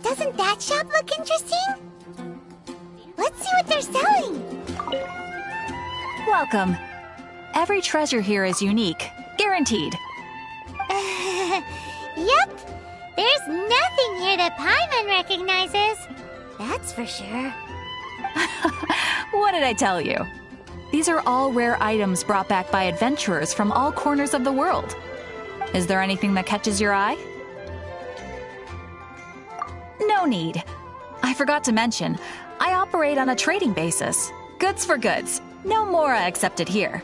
Doesn't that shop look interesting? Let's see what they're selling. Welcome. Every treasure here is unique, guaranteed. Yep. There's nothing here that Paimon recognizes. That's for sure. What did I tell you? These are all rare items brought back by adventurers from all corners of the world. Is there anything that catches your eye? No need. I forgot to mention, I operate on a trading basis. Goods for goods. No Mora accepted here.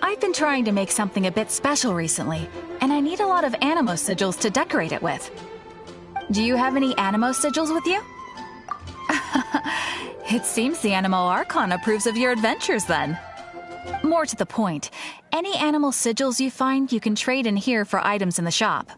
I've been trying to make something a bit special recently, and I need a lot of animo sigils to decorate it with. Do you have any animo sigils with you? It seems the Animo Archon approves of your adventures then. More to the point, any animal sigils you find you can trade in here for items in the shop.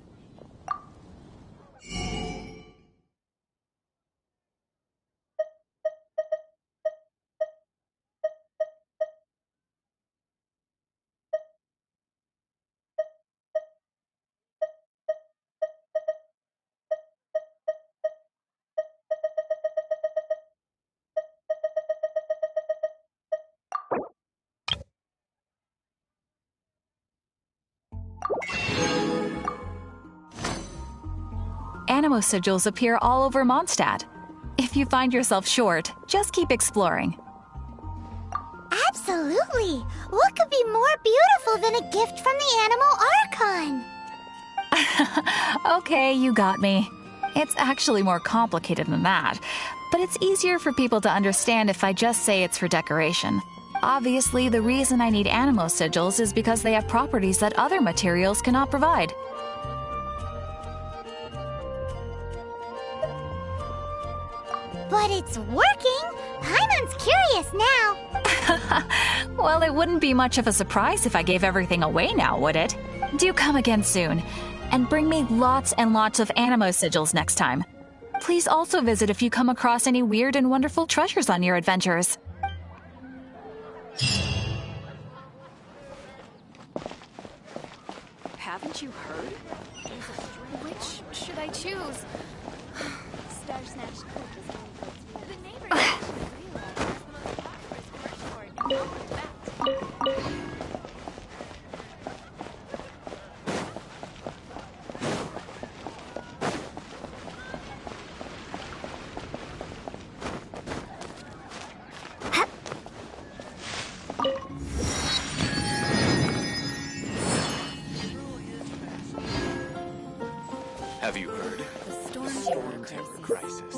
Animo sigils appear all over Mondstadt. If you find yourself short, just keep exploring. Absolutely! What could be more beautiful than a gift from the Animo Archon? Okay, you got me. It's actually more complicated than that, but it's easier for people to understand if I just say it's for decoration. Obviously, the reason I need animo sigils is because they have properties that other materials cannot provide. But it's working! Paimon's curious now! Well, it wouldn't be much of a surprise if I gave everything away now, would it? Do come again soon, and bring me lots and lots of animo sigils next time. Please also visit if you come across any weird and wonderful treasures on your adventures. Haven't you heard? Which should I choose? Star Snatch Cook is one of the neighbors actually realized it's the most prosperous commercial in fact. Have you heard? The storm Storm terror crisis.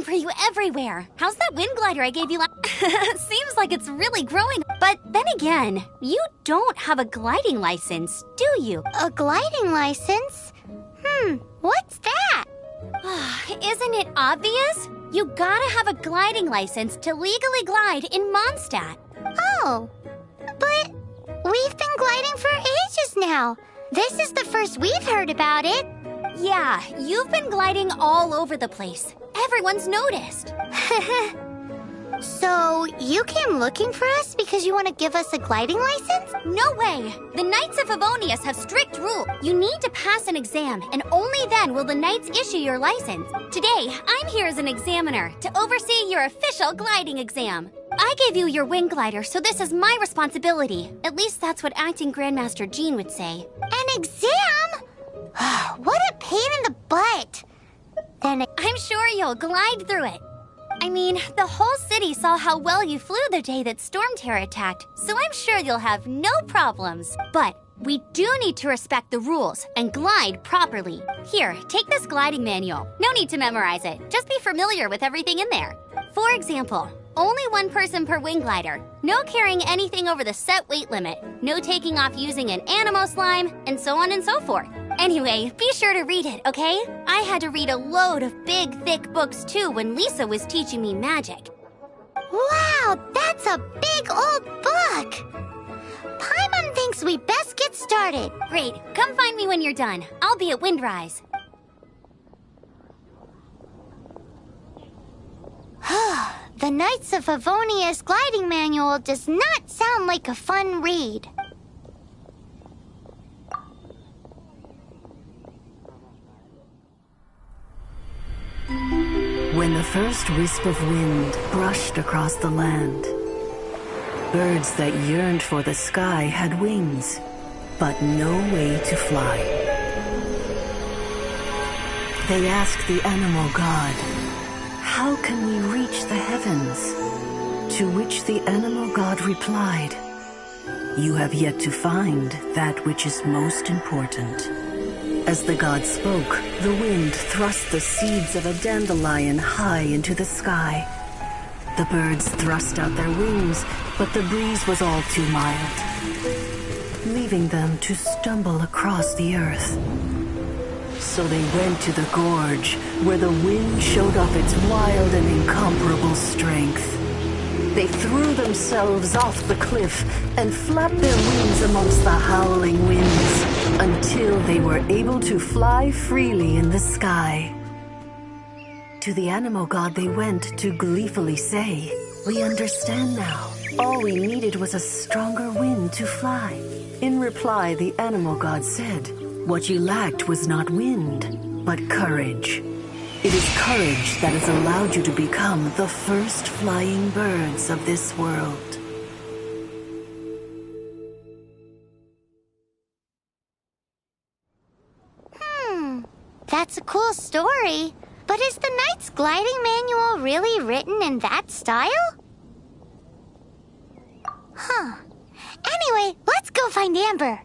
for you everywhere. How's that wind glider I gave you Seems like it's really growing. But then again, you don't have a gliding license, do you? A gliding license? What's that? Isn't it obvious? You gotta have a gliding license to legally glide in Mondstadt. Oh, but we've been gliding for ages now. This is the first we've heard about it. Yeah, you've been gliding all over the place. Everyone's noticed. So, you came looking for us because you want to give us a gliding license? No way! The Knights of Favonius have strict rules. You need to pass an exam, and only then will the Knights issue your license. Today, I'm here as an examiner to oversee your official gliding exam. I gave you your wing glider, so this is my responsibility. At least that's what Acting Grandmaster Jean would say. An exam? What a pain in the butt. Then I'm sure you'll glide through it. I mean, the whole city saw how well you flew the day that Storm Terror attacked, so I'm sure you'll have no problems. But we do need to respect the rules and glide properly. Here, take this gliding manual. No need to memorize it. Just be familiar with everything in there. For example, only one person per wing glider. No carrying anything over the set weight limit. No taking off using an animo slime, and so on and so forth. Anyway, be sure to read it, okay? I had to read a load of big, thick books too when Lisa was teaching me magic. wow, that's a big old book. Paimon thinks we best get started. Great, come find me when you're done. I'll be at Windrise. The Knights of Favonius gliding manual does not sound like a fun read. When the first wisp of wind brushed across the land, birds that yearned for the sky had wings, but no way to fly. They asked the animal god, "How can we reach the heavens?" To which the animal god replied, "You have yet to find that which is most important." As the god spoke, the wind thrust the seeds of a dandelion high into the sky. The birds thrust out their wings, but the breeze was all too mild, leaving them to stumble across the earth. So they went to the gorge, where the wind showed off its wild and incomparable strength. They threw themselves off the cliff and flapped their wings amongst the howling winds until they were able to fly freely in the sky. To the animal god they went to gleefully say, "We understand now. All we needed was a stronger wind to fly." In reply, the animal god said, "What you lacked was not wind, but courage. It is courage that has allowed you to become the first flying birds of this world." That's a cool story. But is the Knight's gliding manual really written in that style? Anyway, let's go find Amber.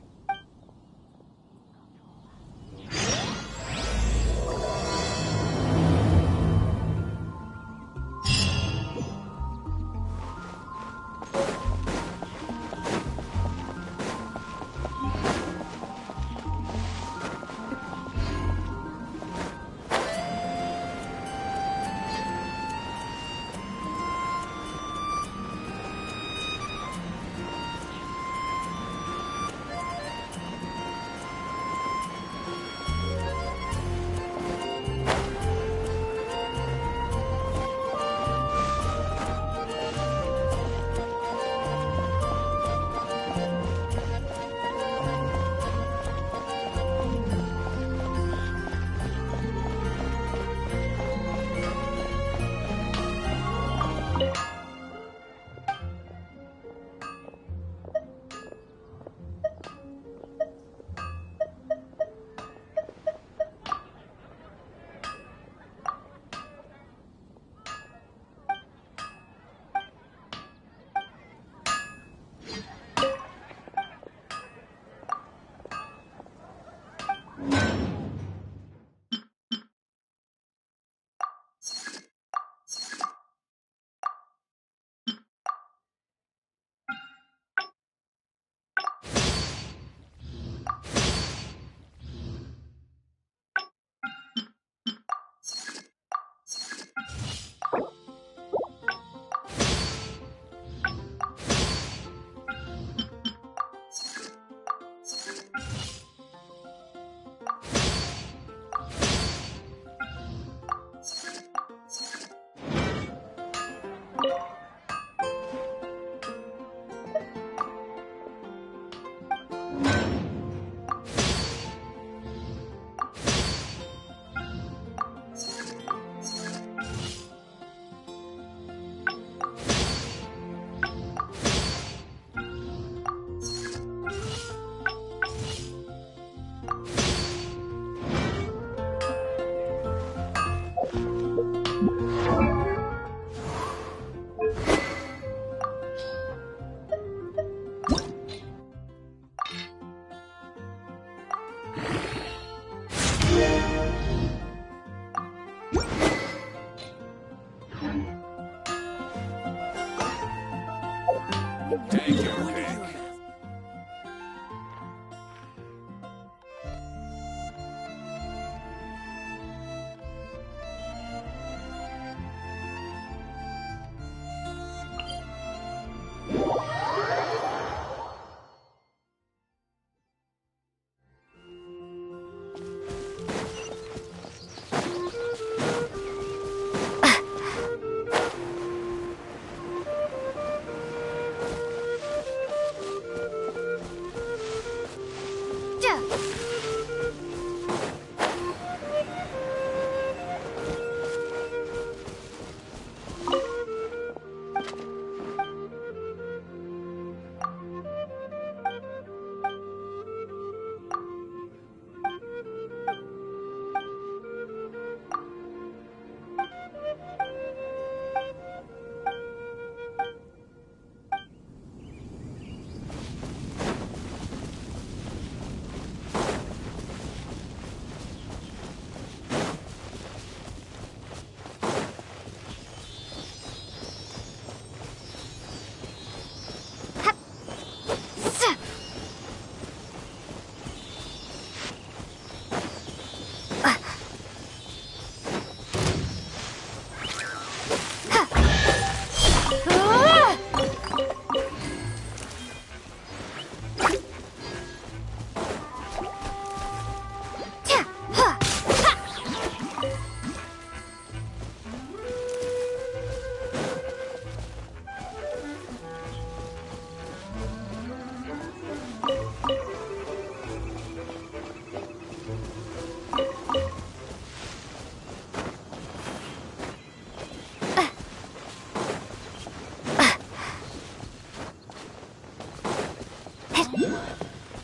Take your pick.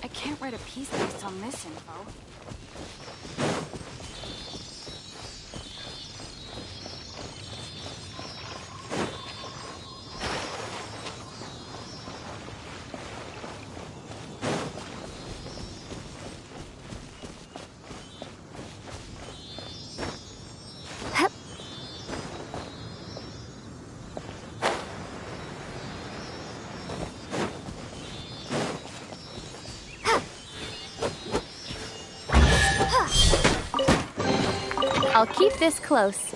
I can't write a piece based on this info. I'll keep this close.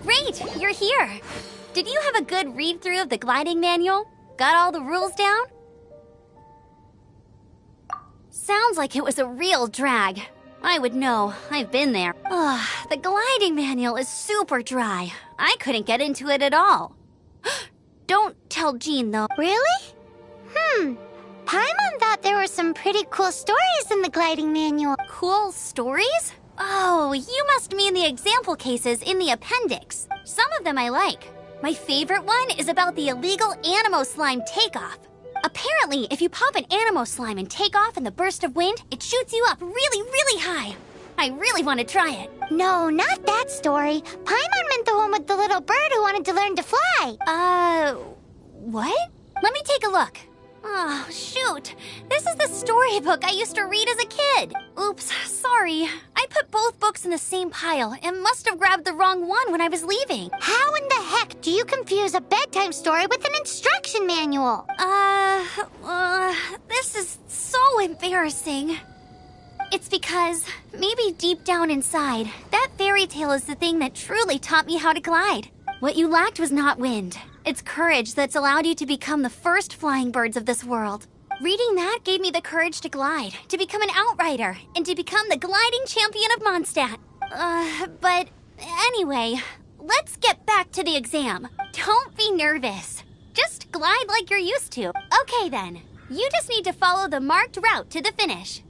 Great, you're here. Did you have a good read-through of the gliding manual? Got all the rules down? Sounds like it was a real drag. I would know. I've been there. Ugh, the gliding manual is super dry. I couldn't get into it at all. Don't tell Jean, though. Really? Paimon thought there were some pretty cool stories in the gliding manual. Cool stories? Oh, you must mean the example cases in the appendix. Some of them I like. My favorite one is about the illegal Animo slime takeoff. Apparently, if you pop an Animo slime and take off in the burst of wind, it shoots you up really, really high. I really want to try it. No, not that story. Paimon meant the one with the little bird who wanted to learn to fly. What? Let me take a look. Oh, shoot. This is the storybook I used to read as a kid. Oops, sorry. I put both books in the same pile and must have grabbed the wrong one when I was leaving. How in the heck do you confuse a bedtime story with an instruction manual? This is so embarrassing. It's because, maybe deep down inside, that fairy tale is the thing that truly taught me how to glide. What you lacked was not wind. It's courage that's allowed you to become the first flying birds of this world. Reading that gave me the courage to glide, to become an outrider, and to become the gliding champion of Mondstadt. But anyway, let's get back to the exam. Don't be nervous. Just glide like you're used to. Okay then, you just need to follow the marked route to the finish.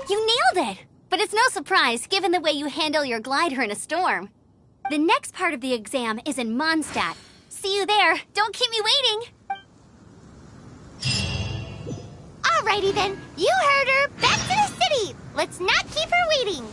You nailed it! But it's no surprise, given the way you handle your glider in a storm. The next part of the exam is in Mondstadt. See you there. Don't keep me waiting. Alrighty then, you heard her. Back to the city. Let's not keep her waiting.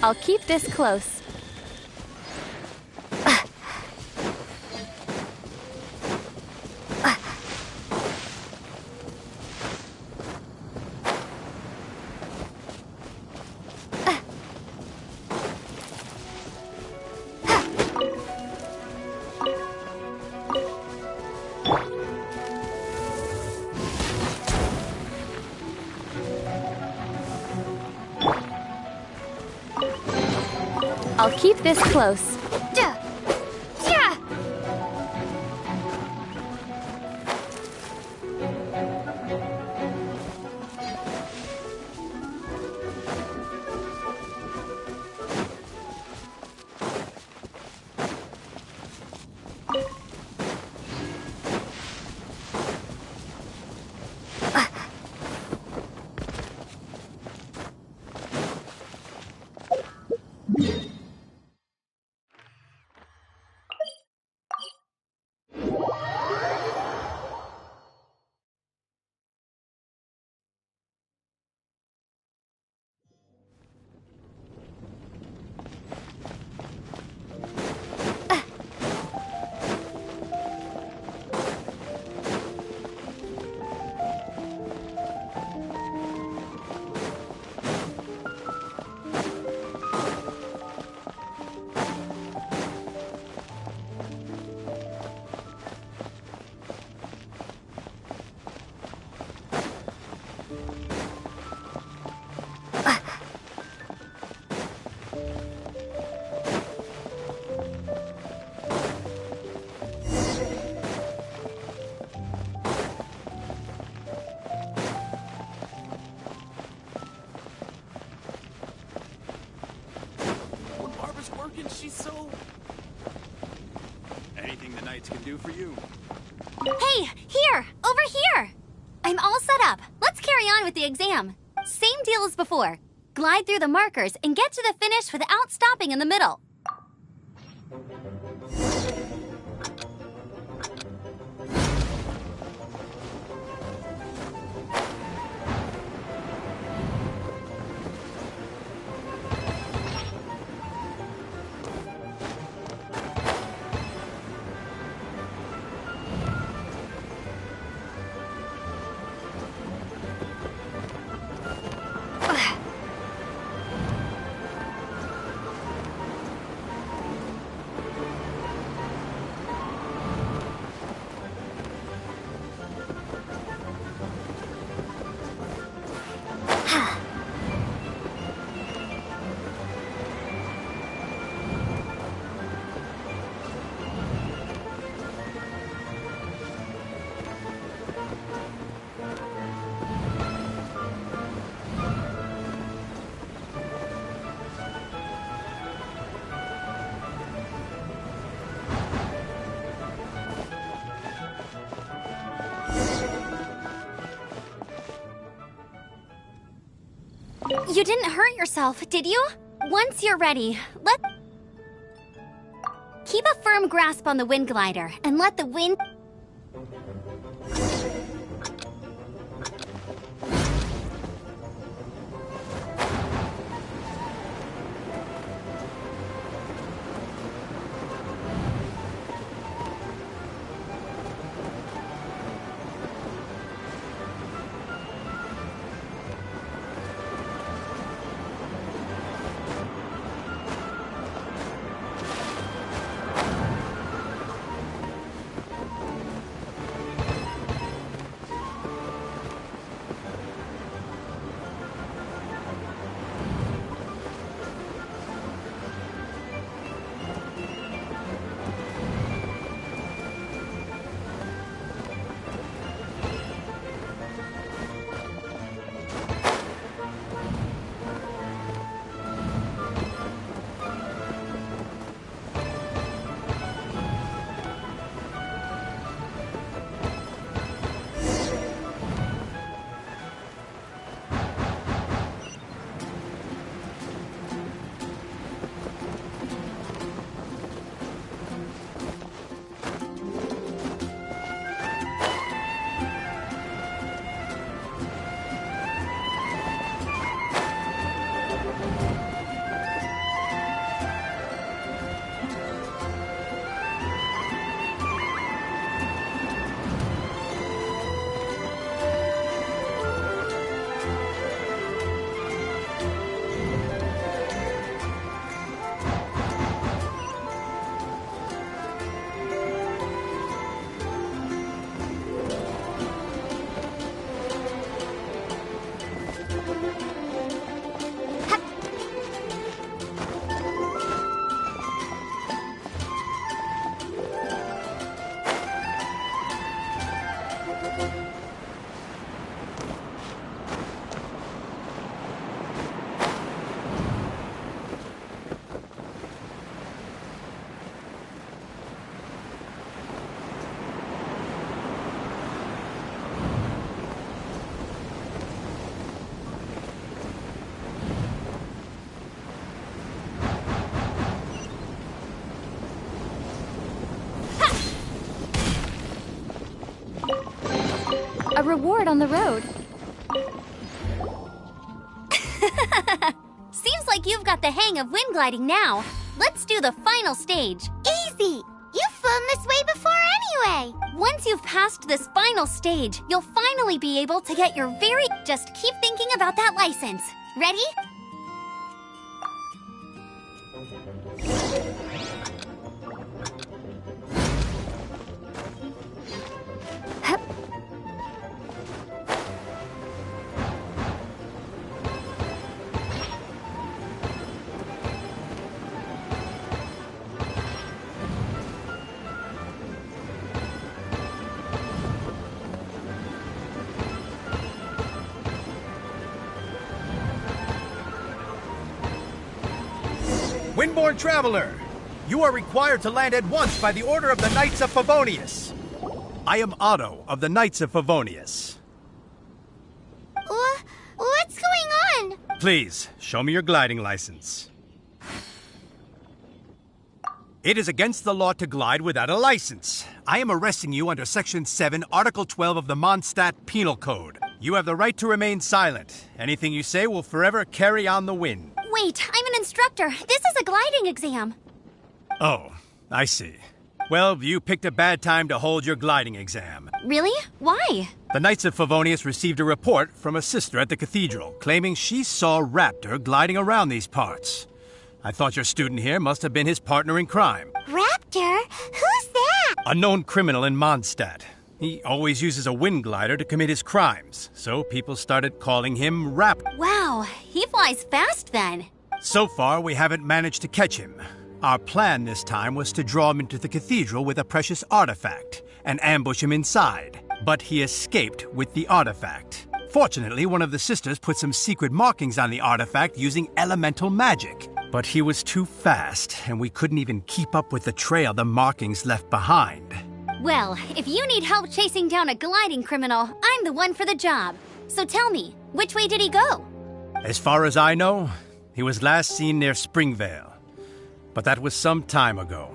I'll keep this close. I'll keep this close. So, anything the knights can do for you? Hey, here! Over here! I'm all set up. Let's carry on with the exam. Same deal as before. Glide through the markers and get to the finish without stopping in the middle. You didn't hurt yourself, did you? Once you're ready, keep a firm grasp on the wind glider and let the wind... A reward on the road. Seems like you've got the hang of wind gliding now. Let's do the final stage. Easy! You've flown this way before anyway! Once you've passed this final stage, you'll finally be able to get your very... Just keep thinking about that license. Ready? Windborne Traveler! You are required to land at once by the order of the Knights of Favonius. I am Otto of the Knights of Favonius. What's going on? Please, show me your gliding license. It is against the law to glide without a license. I am arresting you under Section 7, Article 12 of the Mondstadt Penal Code. You have the right to remain silent. Anything you say will forever carry on the wind. Wait, I'm an instructor. This is a gliding exam. Oh, I see. Well, you picked a bad time to hold your gliding exam. Really? Why? The Knights of Favonius received a report from a sister at the cathedral claiming she saw Raptor gliding around these parts. I thought your student here must have been his partner in crime. Raptor? Who's that? A known criminal in Mondstadt. He always uses a wind glider to commit his crimes, so people started calling him Raptor. Wow, he flies fast then. So far, we haven't managed to catch him. Our plan this time was to draw him into the cathedral with a precious artifact and ambush him inside. But he escaped with the artifact. Fortunately, one of the sisters put some secret markings on the artifact using elemental magic. But he was too fast, and we couldn't even keep up with the trail the markings left behind. Well, if you need help chasing down a gliding criminal, I'm the one for the job. So tell me, which way did he go? As far as I know, he was last seen near Springvale. But that was some time ago.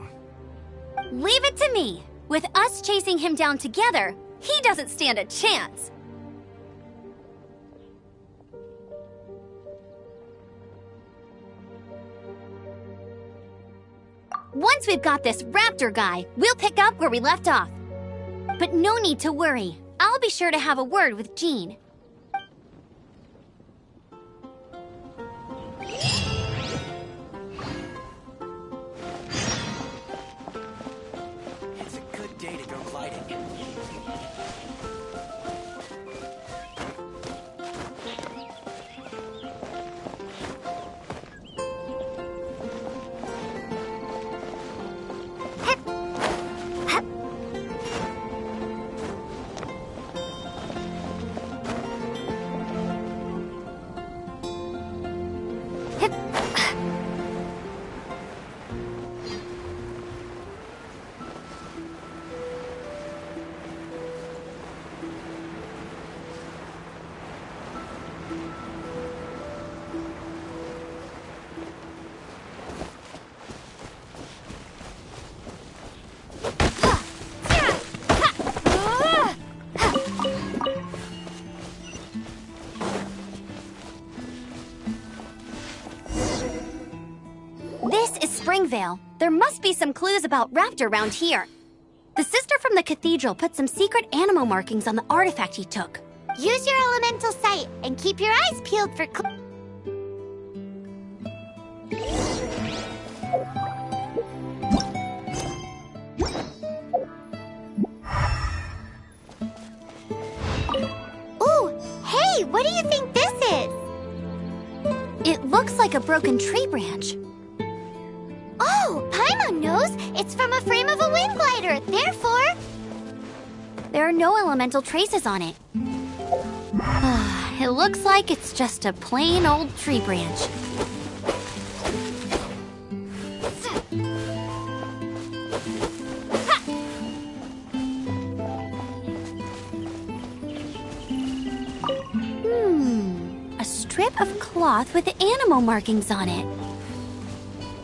Leave it to me. With us chasing him down together, he doesn't stand a chance. Once we've got this Raptor guy, we'll pick up where we left off. But no need to worry. I'll be sure to have a word with Jean. It's a good day to go gliding. This is Springvale. There must be some clues about Raptor around here. The sister from the cathedral put some secret animal markings on the artifact he took. Use your elemental sight and keep your eyes peeled for Ooh, hey, what do you think this is? It looks like a broken tree branch. Oh, Paimon knows. It's from a frame of a wind glider. Therefore, There are no elemental traces on it. It looks like it's just a plain old tree branch. A strip of cloth with animal markings on it.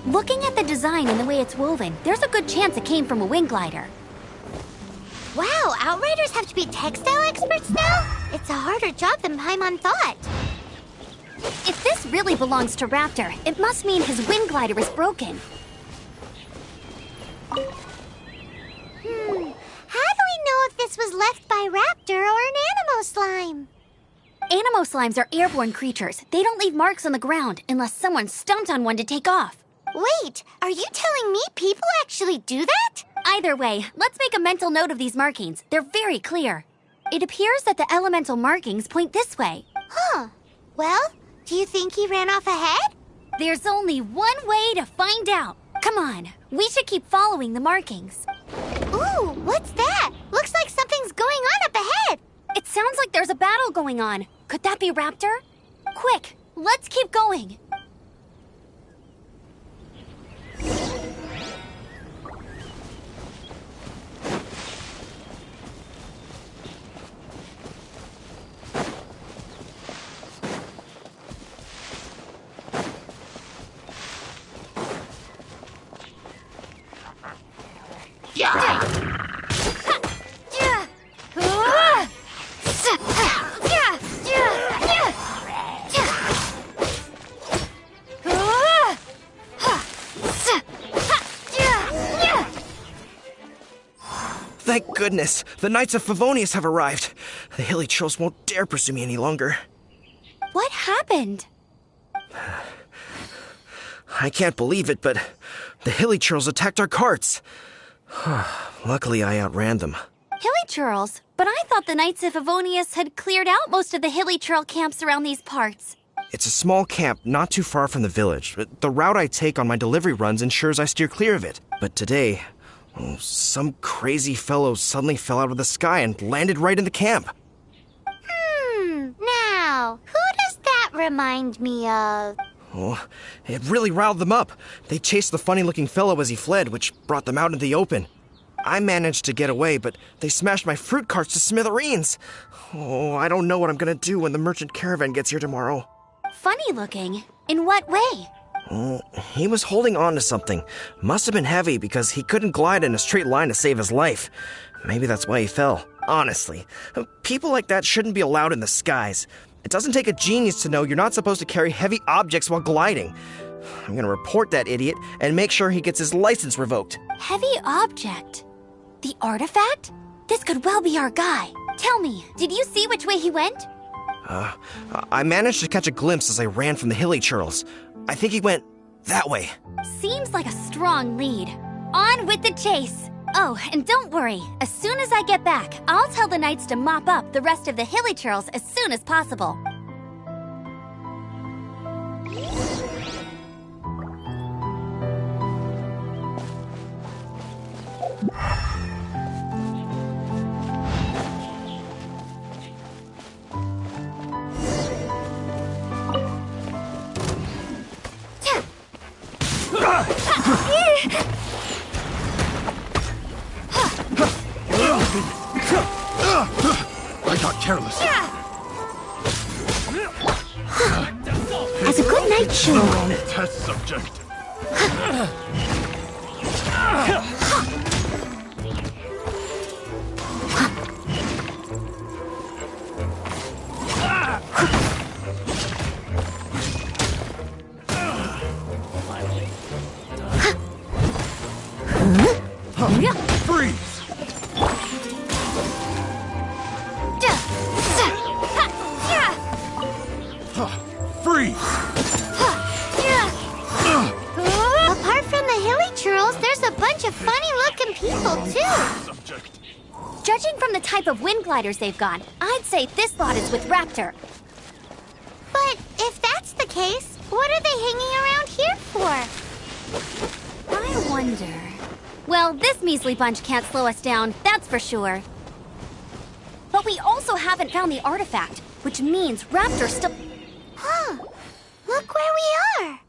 Looking at the design and the way it's woven, there's a good chance it came from a wind glider. wow, Outriders have to be textile experts now? It's a harder job than Paimon thought. If this really belongs to Raptor, it must mean his wind glider is broken. How do we know if this was left by Raptor or an Animo slime? Animo slimes are airborne creatures. They don't leave marks on the ground unless someone stomped on one to take off. Wait, are you telling me people actually do that? Either way, let's make a mental note of these markings. They're very clear. It appears that the elemental markings point this way. Huh. Well, do you think he ran off ahead? There's only one way to find out. Come on, we should keep following the markings. Ooh, what's that? Looks like something's going on up ahead. It sounds like there's a battle going on. Could that be Raptor? Quick, let's keep going. goodness, the Knights of Favonius have arrived. The hilly trolls won't dare pursue me any longer. What happened? I can't believe it, but the hilly trolls attacked our carts. Luckily, I outran them. Hilly churls? But I thought the Knights of Favonius had cleared out most of the hilly churl camps around these parts. It's a small camp not too far from the village. The route I take on my delivery runs ensures I steer clear of it. But today, some crazy fellow suddenly fell out of the sky and landed right in the camp. Now, who does that remind me of? Oh, it really riled them up. They chased the funny-looking fellow as he fled, which brought them out into the open. I managed to get away, but they smashed my fruit carts to smithereens. Oh, I don't know what I'm gonna do when the merchant caravan gets here tomorrow. Funny looking? In what way? He was holding on to something. Must have been heavy because he couldn't glide in a straight line to save his life. Maybe that's why he fell. Honestly, people like that shouldn't be allowed in the skies. It doesn't take a genius to know you're not supposed to carry heavy objects while gliding. I'm gonna report that idiot and make sure he gets his license revoked. Heavy object? The artifact? This could well be our guy. Tell me, did you see which way he went? I managed to catch a glimpse as I ran from the hilly churls. I think he went that way. Seems like a strong lead. On with the chase! Oh, and don't worry. As soon as I get back, I'll tell the knights to mop up the rest of the hilly churls as soon as possible. I got careless. As a good knight should. Test subject. Freeze! Freeze! Apart from the hilly churls, there's a bunch of funny-looking people, too. Subject. Judging from the type of wind gliders they've got, I'd say this lot is with Raptor. But if that's the case, what are they hanging around here for? I wonder... Well, this measly bunch can't slow us down, that's for sure. But we also haven't found the artifact, which means Raptor still... Huh. Look where we are.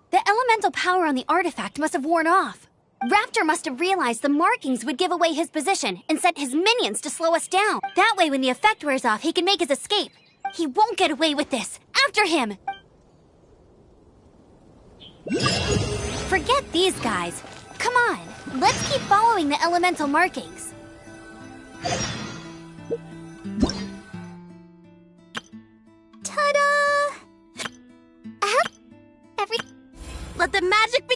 The elemental power on the artifact must have worn off. Raptor must have realized the markings would give away his position and sent his minions to slow us down. That way, when the effect wears off, he can make his escape. He won't get away with this. After him! Forget these guys. Come on, let's keep following the elemental markings. Ta-da! Let the magic be...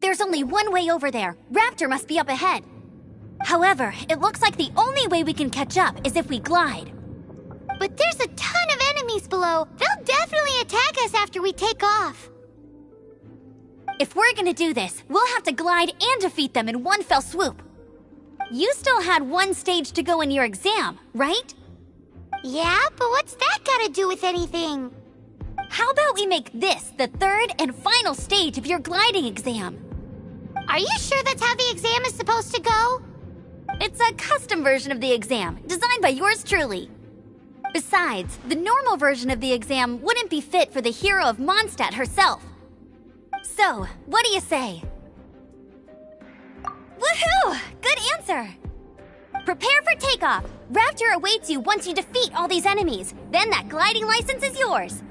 There's only one way over there. Raptor must be up ahead. However, it looks like the only way we can catch up is if we glide. But there's a ton of enemies below. They'll definitely attack us after we take off. If we're gonna do this, we'll have to glide and defeat them in one fell swoop. You still had one stage to go in your exam, right? Yeah, but what's that gotta do with anything? How about we make this the third and final stage of your gliding exam? Are you sure that's how the exam is supposed to go? It's a custom version of the exam, designed by yours truly. Besides, the normal version of the exam wouldn't be fit for the hero of Mondstadt herself. So, what do you say? Woohoo! Good answer! Prepare for takeoff. Raptor awaits you once you defeat all these enemies. Then that gliding license is yours.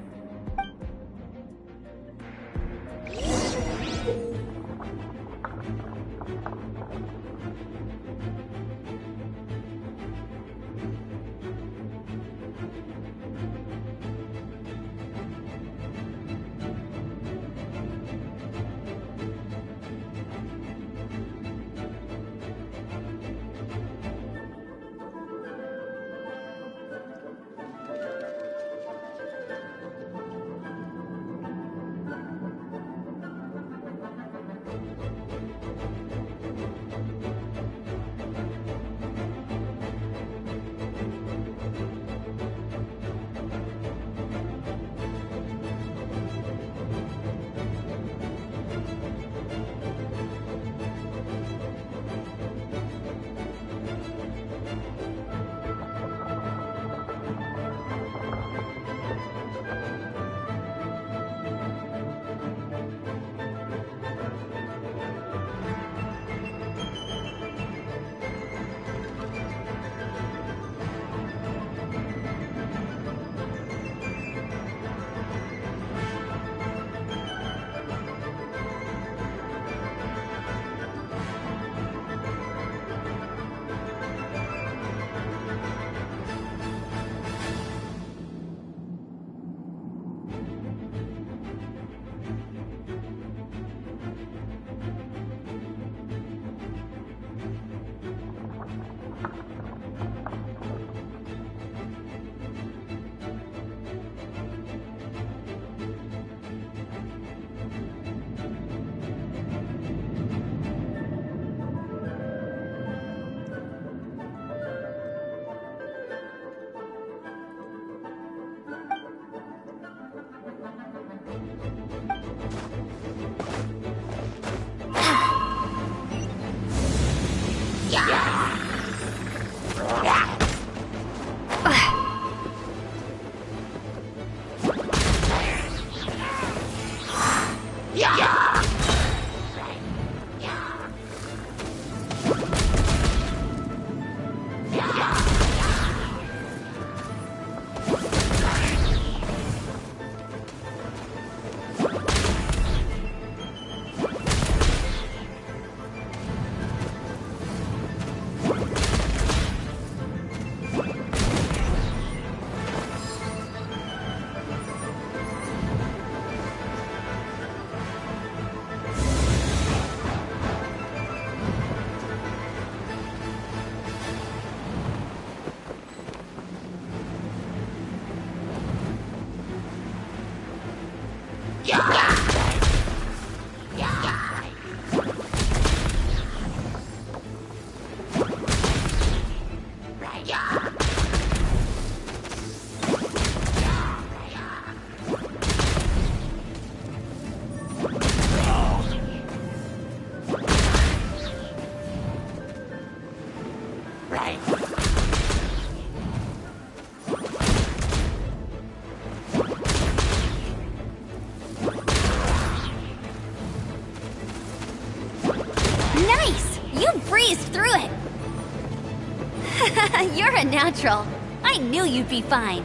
You're a natural. I knew you'd be fine.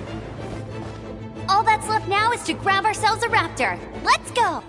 All that's left now is to grab ourselves a raptor. Let's go!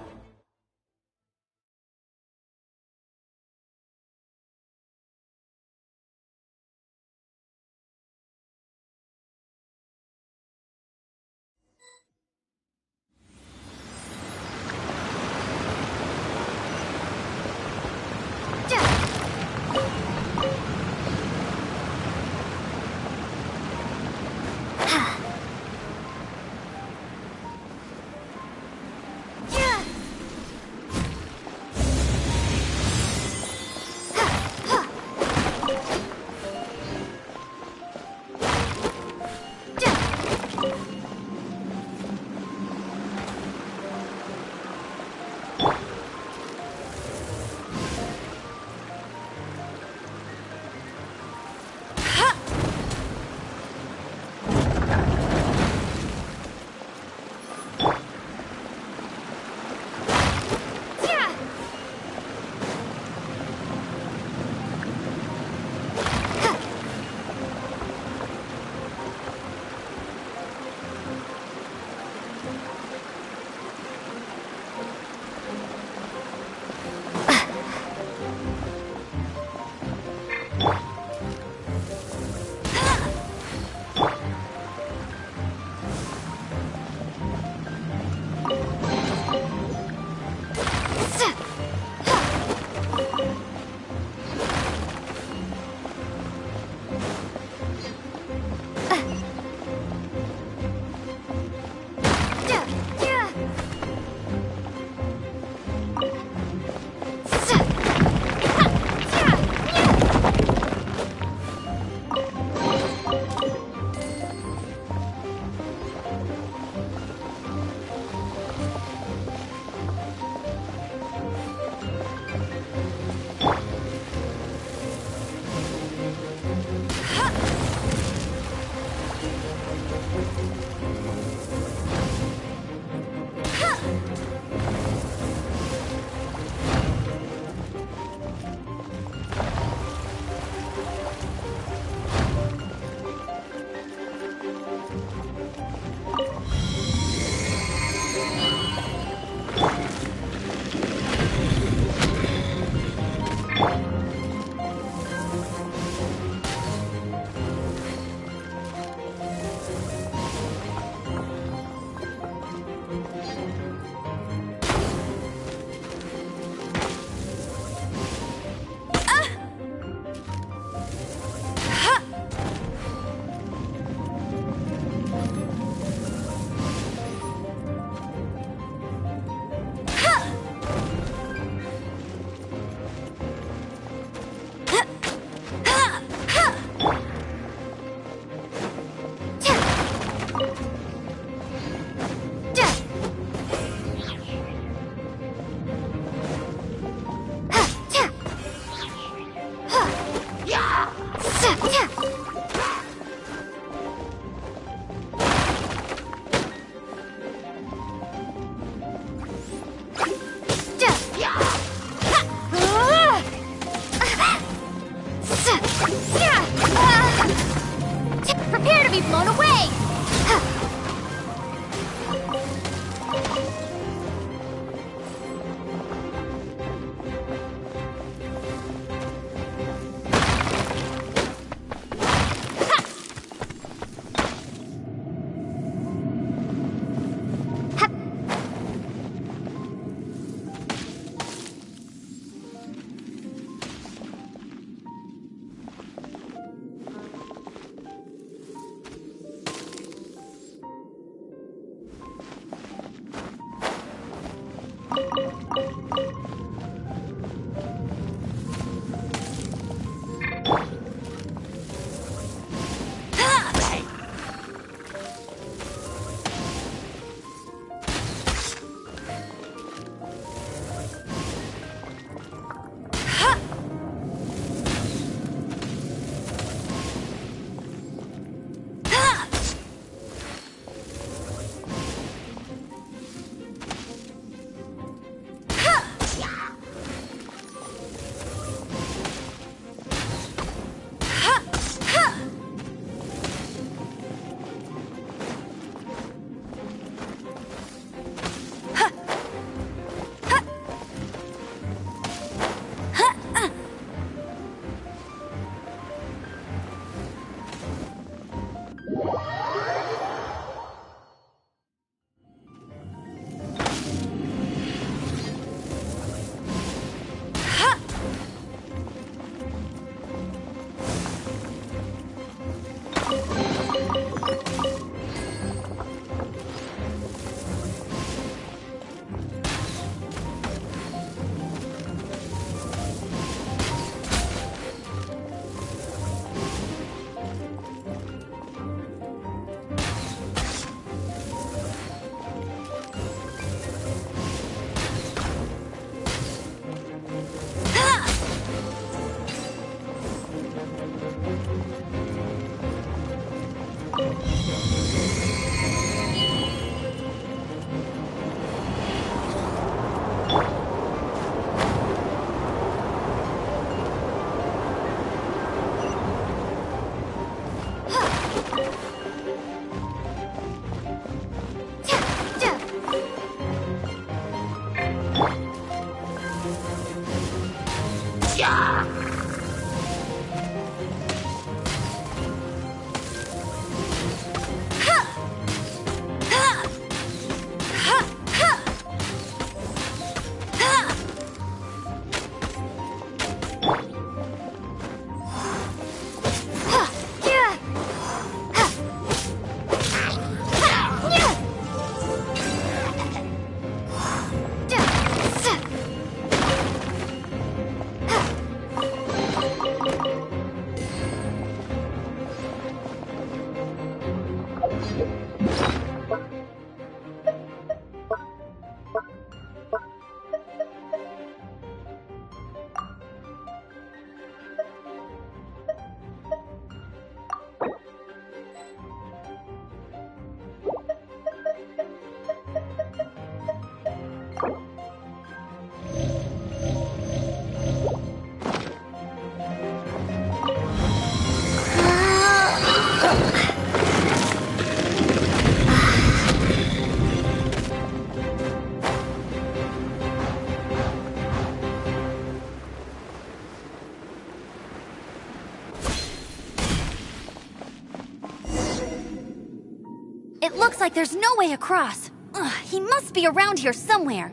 It looks like there's no way across. Ugh, he must be around here somewhere.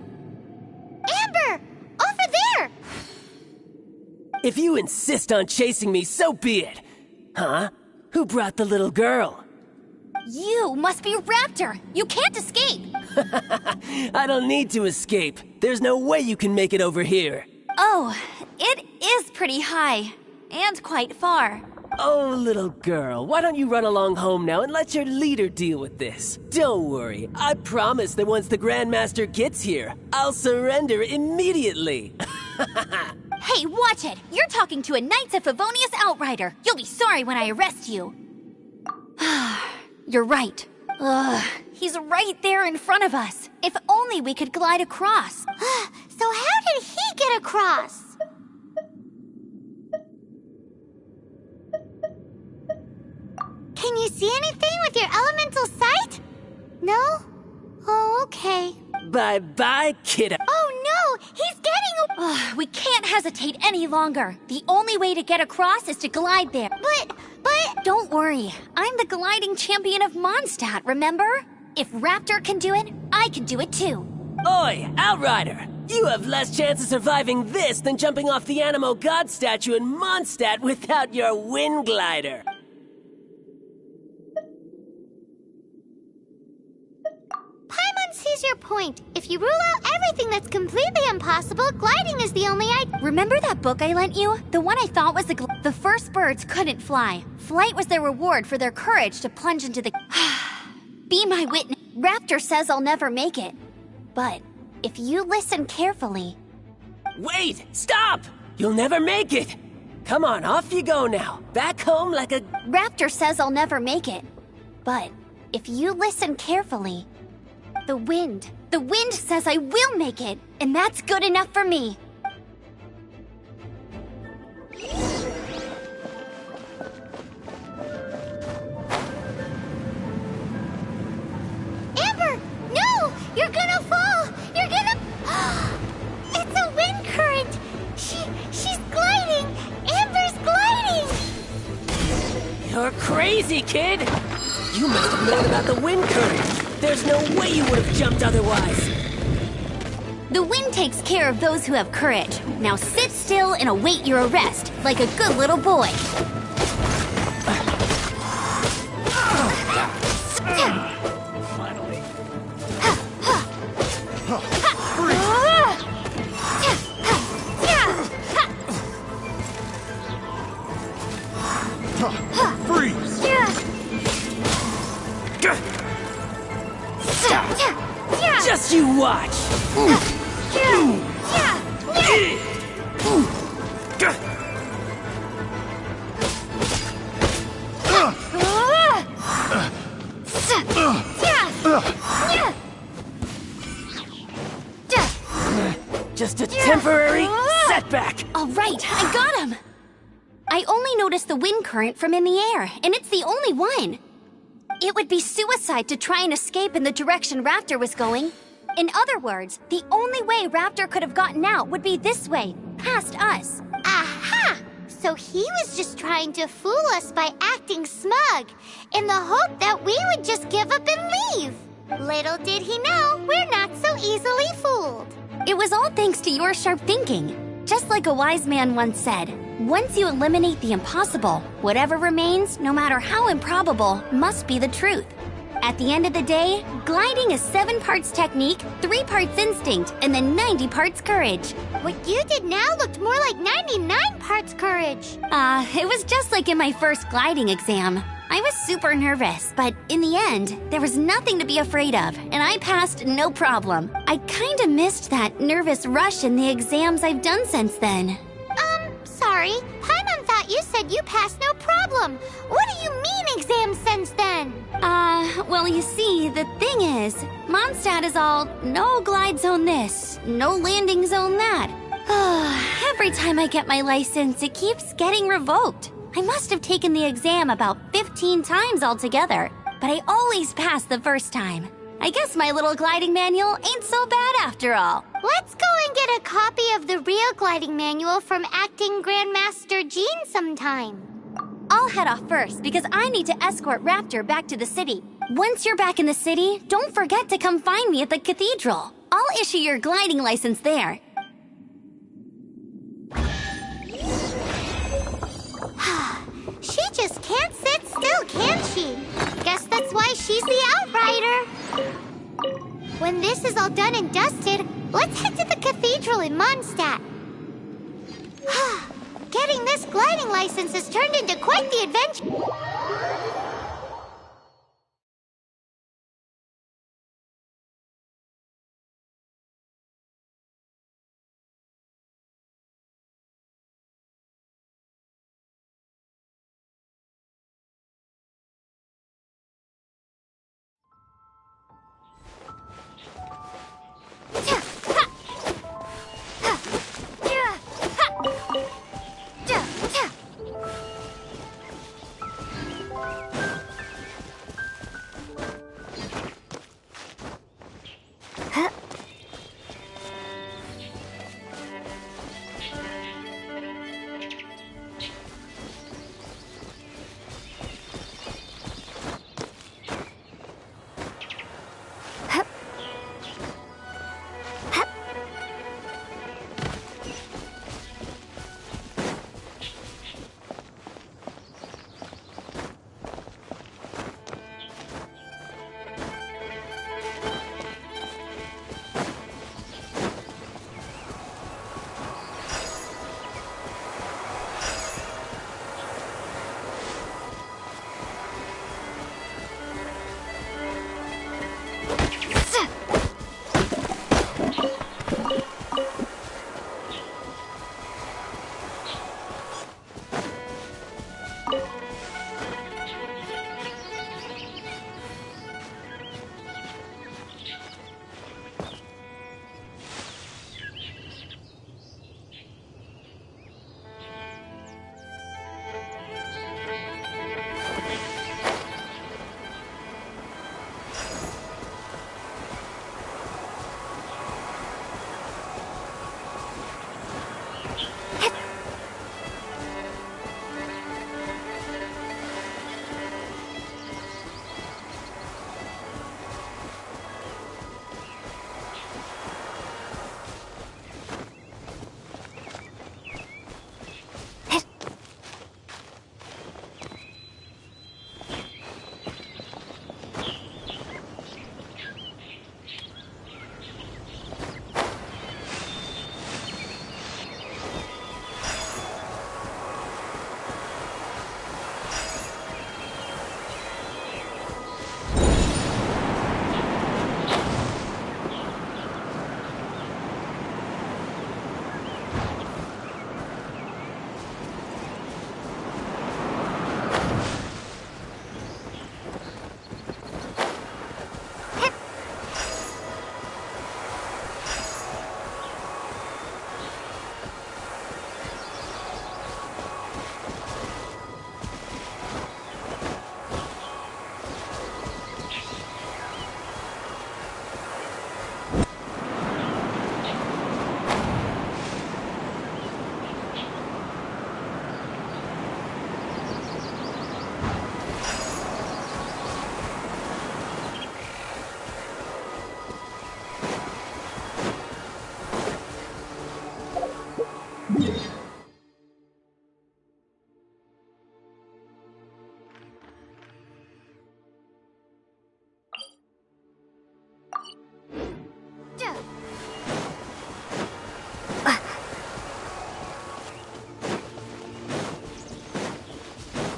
Amber! Over there! If you insist on chasing me, so be it. Huh? Who brought the little girl? You must be Raptor. You can't escape. I don't need to escape. There's no way you can make it over here. Oh, it is pretty high. And quite far. Oh, little girl, why don't you run along home now and let your leader deal with this? Don't worry, I promise that once the Grandmaster gets here, I'll surrender immediately. Hey, watch it! You're talking to a Knights of Favonius outrider. You'll be sorry when I arrest you. You're right. Ugh, he's right there in front of us. If only we could glide across. So how did he get across? Can you see anything with your elemental sight? No? Oh, okay. Bye-bye, kiddo. Oh no! He's getting We can't hesitate any longer. The only way to get across is to glide there. But... Don't worry. I'm the gliding champion of Mondstadt, remember? If Raptor can do it, I can do it too. Oi, Outrider! You have less chance of surviving this than jumping off the Animo God statue in Mondstadt without your wind glider. Paimon sees your point. If you rule out everything that's completely impossible, gliding is the only idea. Remember that book I lent you? The one I thought was the first birds couldn't fly. Flight was their reward for their courage to plunge into the... Be my witness. Raptor says I'll never make it. But if you listen carefully... Wait! Stop! You'll never make it! Come on, off you go now. Back home like a... Raptor says I'll never make it. But if you listen carefully... The wind says I will make it, and that's good enough for me. Amber! No! You're gonna fall! You're gonna... It's a wind current! She's gliding! Amber's gliding! You're crazy, kid! You must have known about the wind current. There's no way you would have jumped otherwise. The wind takes care of those who have courage. Now sit still and await your arrest, like a good little boy. Finally. Freeze! Just you watch! Just a temporary setback! All right, I got him! I only noticed the wind current from in the air, and it's the only one. It would be suicide to try and escape in the direction Raptor was going. In other words, the only way Raptor could have gotten out would be this way, past us. Aha! So he was just trying to fool us by acting smug, in the hope that we would just give up and leave. Little did he know, we're not so easily fooled. It was all thanks to your sharp thinking. Just like a wise man once said, once you eliminate the impossible, whatever remains, no matter how improbable, must be the truth. At the end of the day, gliding is 7 parts technique, 3 parts instinct, and then 90 parts courage. What you did now looked more like 99 parts courage. It was just like in my first gliding exam. I was super nervous, but in the end, there was nothing to be afraid of, and I passed no problem. I kinda missed that nervous rush in the exams I've done since then. Sorry. Paimon thought you said you passed no problem. What do you mean exam since then? Well, you see, the thing is, Mondstadt is all, no glide zone this, no landing zone that. Every time I get my license, it keeps getting revoked. I must have taken the exam about 15 times altogether, but I always pass the first time. I guess my little gliding manual ain't so bad after all. Let's go and get a copy of the real gliding manual from Acting Grandmaster Jean sometime. I'll head off first because I need to escort Raptor back to the city. Once you're back in the city, don't forget to come find me at the cathedral. I'll issue your gliding license there. She just can't sit still, can she? Guess that's why she's the Outrider. When this is all done and dusted, let's head to the cathedral in Mondstadt. Getting this gliding license has turned into quite the adventure.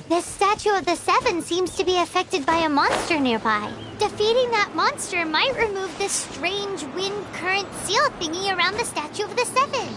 This statue of the Seven seems to be affected by a monster nearby. Defeating that monster might remove this strange wind current seal thingy around the statue of the Seven.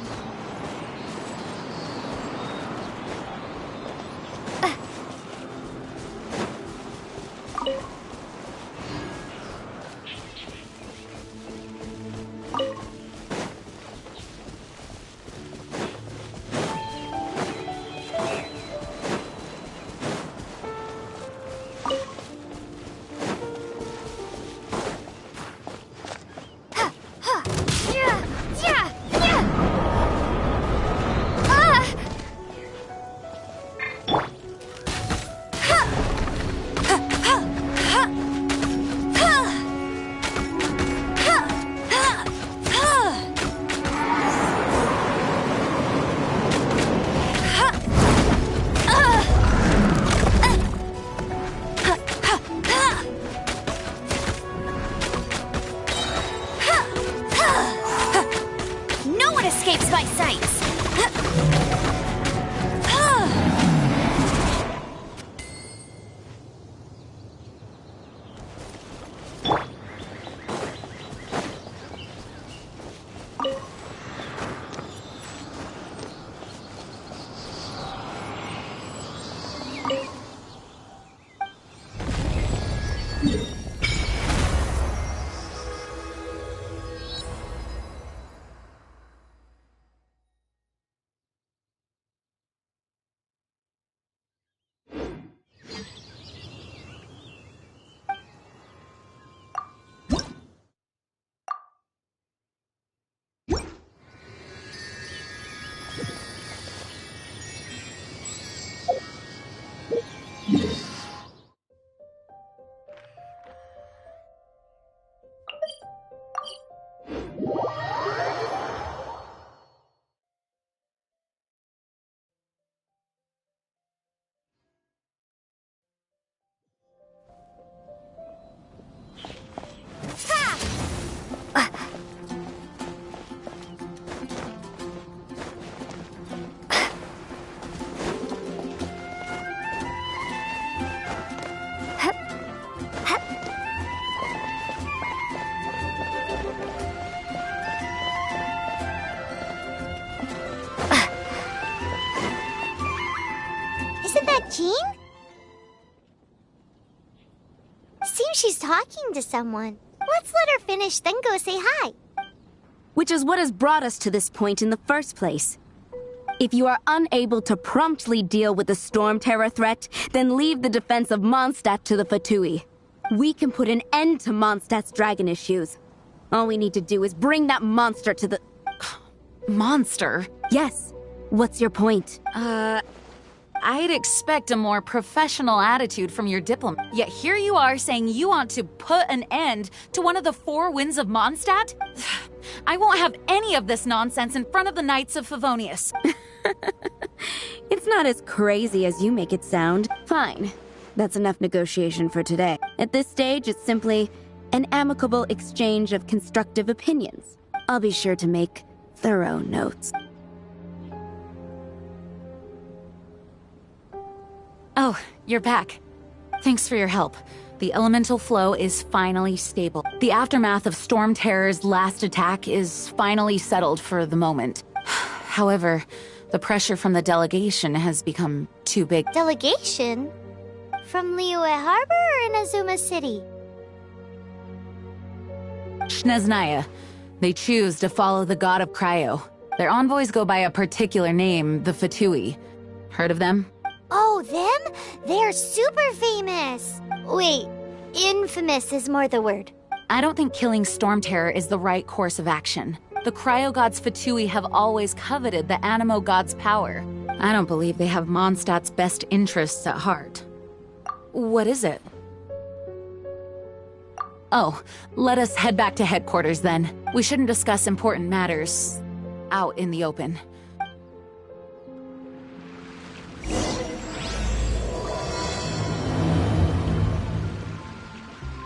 that Jean? Seems she's talking to someone. Let's let her finish, then go say hi. Which is what has brought us to this point in the first place. If you are unable to promptly deal with the Storm Terror threat, then leave the defense of Mondstadt to the Fatui. We can put an end to Mondstadt's dragon issues. All we need to do is bring that monster to the... Monster? Yes. What's your point? I'd expect a more professional attitude from your diplomat. Yet here you are saying you want to put an end to one of the four winds of Mondstadt? I won't have any of this nonsense in front of the Knights of Favonius. It's not as crazy as you make it sound. Fine. That's enough negotiation for today. At this stage, it's simply an amicable exchange of constructive opinions. I'll be sure to make thorough notes. Oh, you're back. Thanks for your help. The elemental flow is finally stable. The aftermath of Storm Terror's last attack is finally settled for the moment. However, the pressure from the delegation has become too big. Delegation? From Liyue Harbor or Inazuma City? Snezhnaya. They choose to follow the god of Cryo. Their envoys go by a particular name, the Fatui. Heard of them? Oh, them? They're super famous. Wait, infamous is more the word. I don't think killing Storm Terror is the right course of action. The Cryo God's Fatui have always coveted the Animo God's power. I don't believe they have Mondstadt's best interests at heart. What is it? Oh, let us head back to headquarters then. We shouldn't discuss important matters out in the open.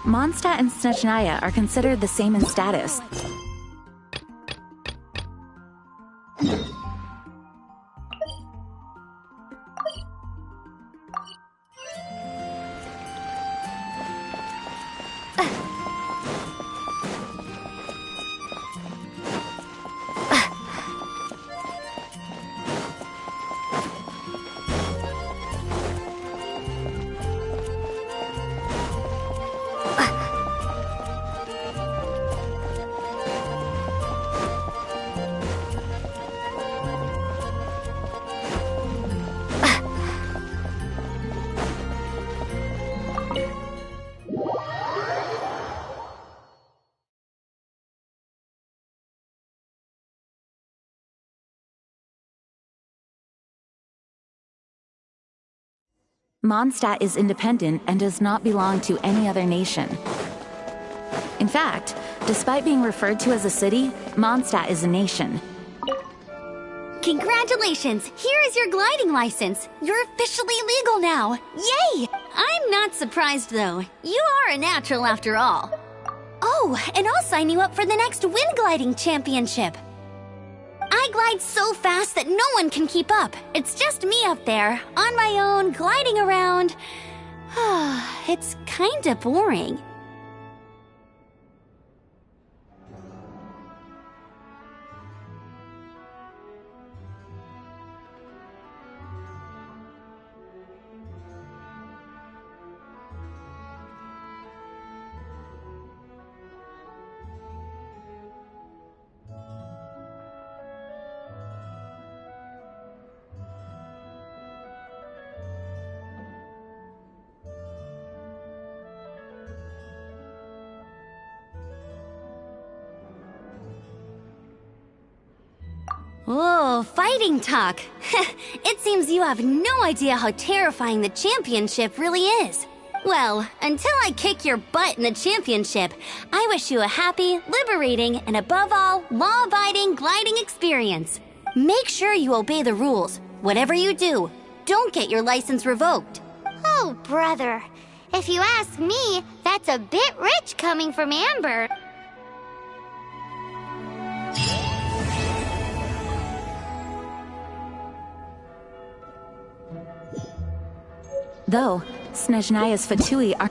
Mondstadt and Snezhnaya are considered the same in status. Mondstadt is independent and does not belong to any other nation. In fact, despite being referred to as a city, Mondstadt is a nation. Congratulations! Here is your gliding license. You're officially legal now. Yay! I'm not surprised, though. You are a natural after all. Oh, and I'll sign you up for the next wind gliding championship. I glide so fast that no one can keep up. It's just me up there, on my own, gliding around. It's kinda boring. Oh, fighting talk. It seems you have no idea how terrifying the championship really is. Well, until I kick your butt in the championship, I wish you a happy, liberating, and above all, law-abiding gliding experience. Make sure you obey the rules. Whatever you do, don't get your license revoked. Oh, brother. If you ask me, that's a bit rich coming from Amber. Though, Snezhnaya's Fatui are...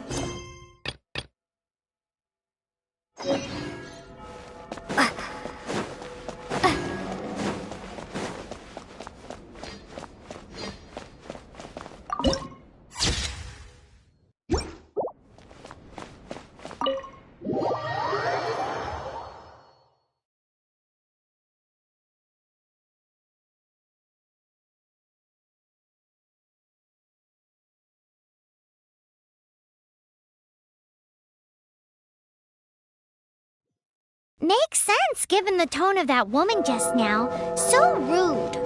Makes sense given the tone of that woman just now. So rude.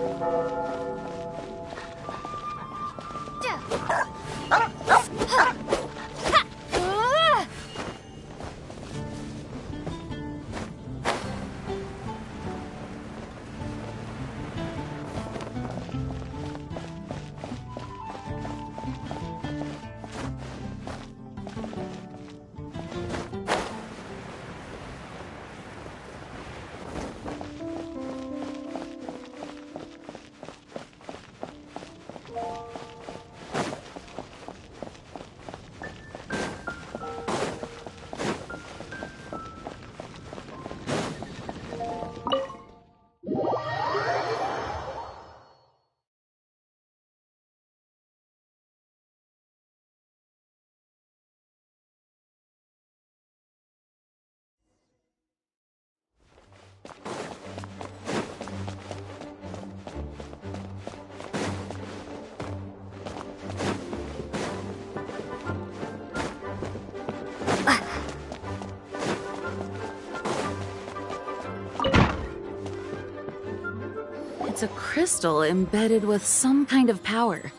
It's a crystal embedded with some kind of power.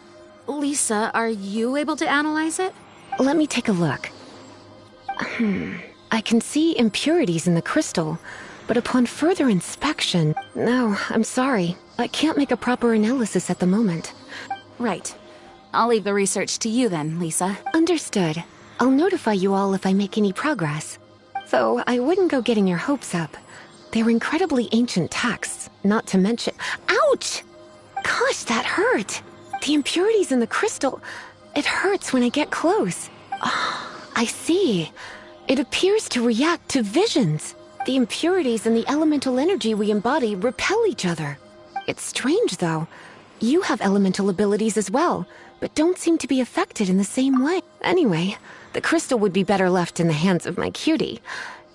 Lisa, are you able to analyze it? Let me take a look. I can see impurities in the crystal, but upon further inspection... No, I'm sorry. I can't make a proper analysis at the moment. Right. I'll leave the research to you then, Lisa. Understood. I'll notify you all if I make any progress. Though I wouldn't go getting your hopes up. They're incredibly ancient texts, not to mention... Ouch! Gosh, that hurt! The impurities in the crystal... It hurts when I get close. Oh, I see. It appears to react to visions. The impurities and the elemental energy we embody repel each other. It's strange, though. You have elemental abilities as well, but don't seem to be affected in the same way. Anyway, the crystal would be better left in the hands of my cutie.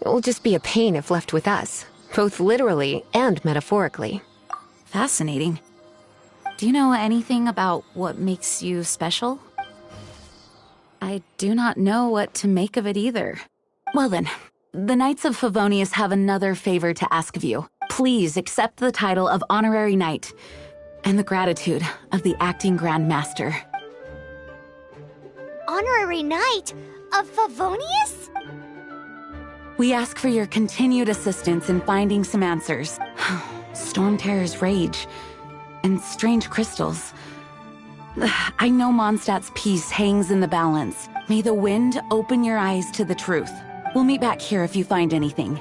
It will just be a pain if left with us, both literally and metaphorically. Fascinating. Do you know anything about what makes you special? I do not know what to make of it either. Well then, the Knights of Favonius have another favor to ask of you. Please accept the title of Honorary Knight and the gratitude of the Acting Grand Master. Honorary Knight of Favonius? We ask for your continued assistance in finding some answers. Storm Terror's rage and strange crystals. I know Mondstadt's peace hangs in the balance. May the wind open your eyes to the truth. We'll meet back here if you find anything.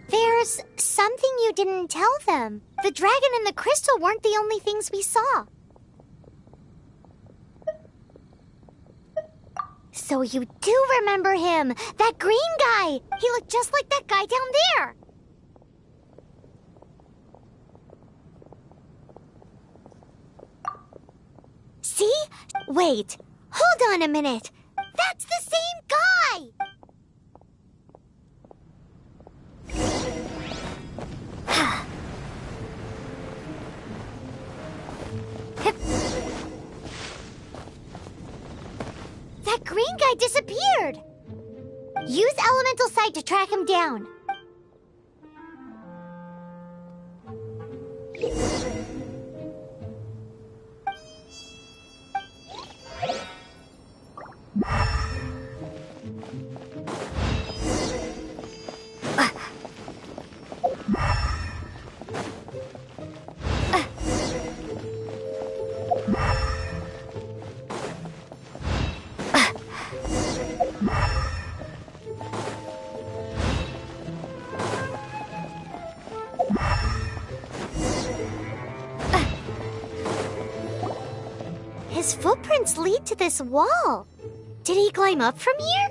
There's something you didn't tell them. The dragon and the crystal weren't the only things we saw. So you do remember him, that green guy. He looked just like that guy down there. See? Wait, hold on a minute. That's the same guy! That green guy disappeared! Use elemental sight to track him down. His footprints lead to this wall. Did he climb up from here?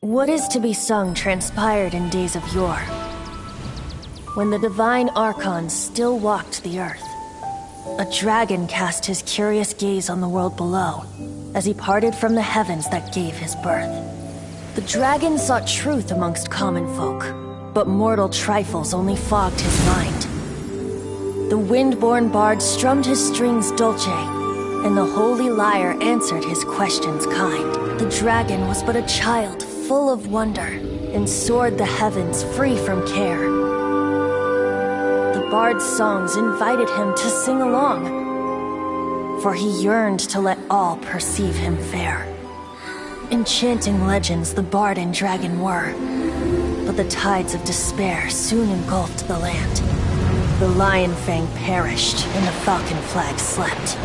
What is to be sung transpired in days of yore, when the divine archons still walked the earth. A dragon cast his curious gaze on the world below, as he parted from the heavens that gave his birth. The dragon sought truth amongst common folk, but mortal trifles only fogged his mind. The wind-born bard strummed his strings dulce, and the holy lyre answered his questions kind. The dragon was but a child full of wonder, and soared the heavens free from care. The bard's songs invited him to sing along, for he yearned to let all perceive him fair. Enchanting legends the bard and dragon were, but the tides of despair soon engulfed the land. The lion fang perished, and the falcon flag slept,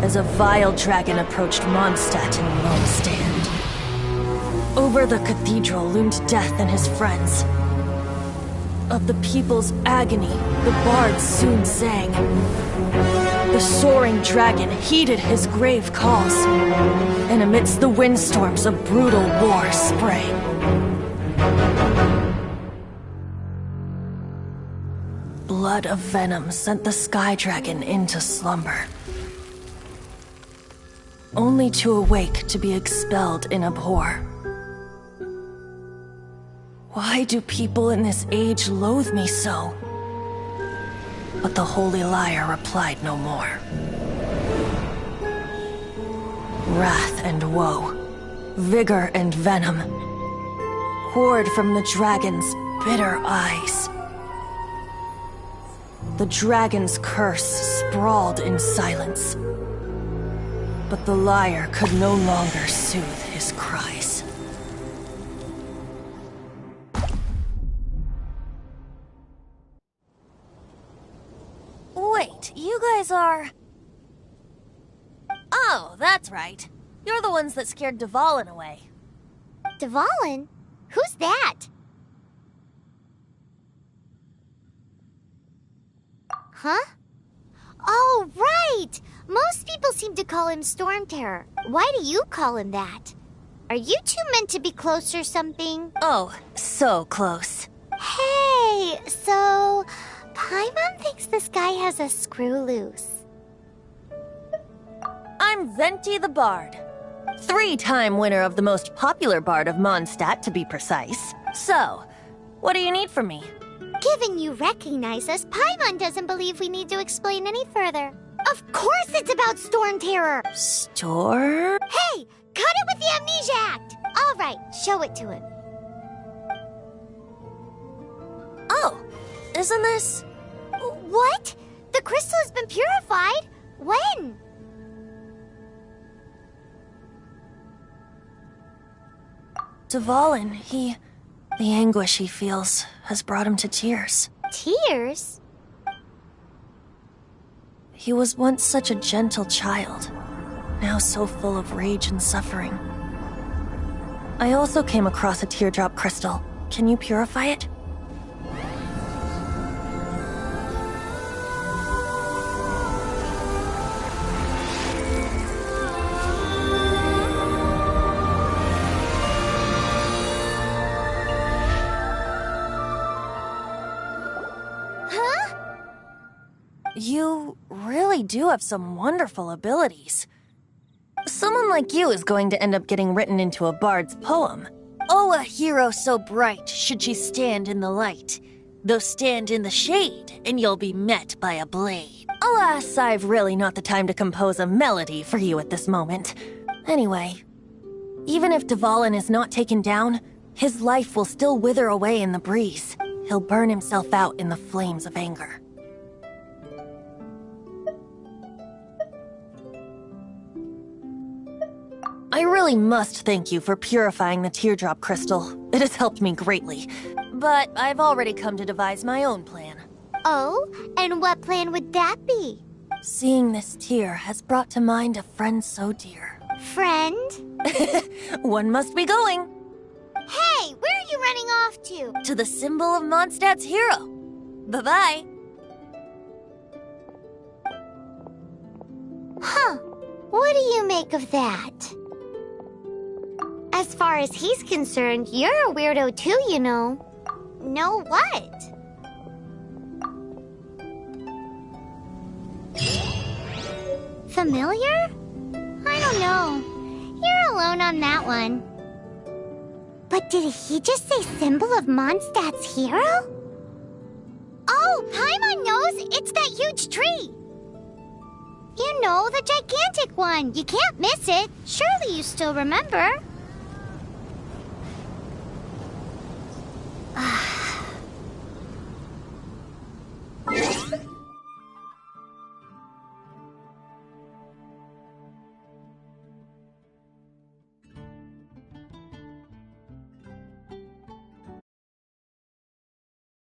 as a vile dragon approached Mondstadt in lone stand. Over the cathedral loomed death and his friends. Of the people's agony, the bard soon sang. The soaring dragon heeded his grave calls, and amidst the windstorms a brutal war sprang. Blood of venom sent the sky dragon into slumber, only to awake to be expelled in abhor. Why do people in this age loathe me so? But the holy lyre replied no more. Wrath and woe, vigor and venom, poured from the dragon's bitter eyes. The dragon's curse sprawled in silence, but the lyre could no longer soothe his cries. Wait, you guys are... Oh, that's right. You're the ones that scared Dvalin away. Dvalin? Who's that? Huh? Oh, right! Most people seem to call him Storm Terror. Why do you call him that? Are you two meant to be close or something? Oh, so close. Hey, so... Paimon thinks this guy has a screw loose. I'm Venti the Bard. 3-time winner of the most popular bard of Mondstadt, to be precise. So, what do you need from me? Given you recognize us, Paimon doesn't believe we need to explain any further. Of course it's about Storm Terror! Storm? Hey! Cut it with the Amnesia Act! Alright, show it to him. Oh, isn't this... What? The crystal has been purified? When? Dvalin, the anguish he feels has brought him to tears. Tears? He was once such a gentle child, now so full of rage and suffering. I also came across a teardrop crystal. Can you purify it? You really do have some wonderful abilities. Someone like you is going to end up getting written into a bard's poem. Oh, a hero so bright should she stand in the light. Though stand in the shade, and you'll be met by a blade. Alas, I've really not the time to compose a melody for you at this moment. Anyway, even if Dvalin is not taken down, his life will still wither away in the breeze. He'll burn himself out in the flames of anger. I really must thank you for purifying the teardrop crystal. It has helped me greatly. But I've already come to devise my own plan. Oh? And what plan would that be? Seeing this tear has brought to mind a friend so dear. Friend? One must be going. Hey, where are you running off to? To the symbol of Mondstadt's hero. Bye-bye. Huh. What do you make of that? As far as he's concerned, you're a weirdo too, you know. Know what? Familiar? I don't know. You're alone on that one. But did he just say symbol of Mondstadt's hero? Oh, Paimon knows! It's that huge tree! You know, the gigantic one. You can't miss it. Surely you still remember.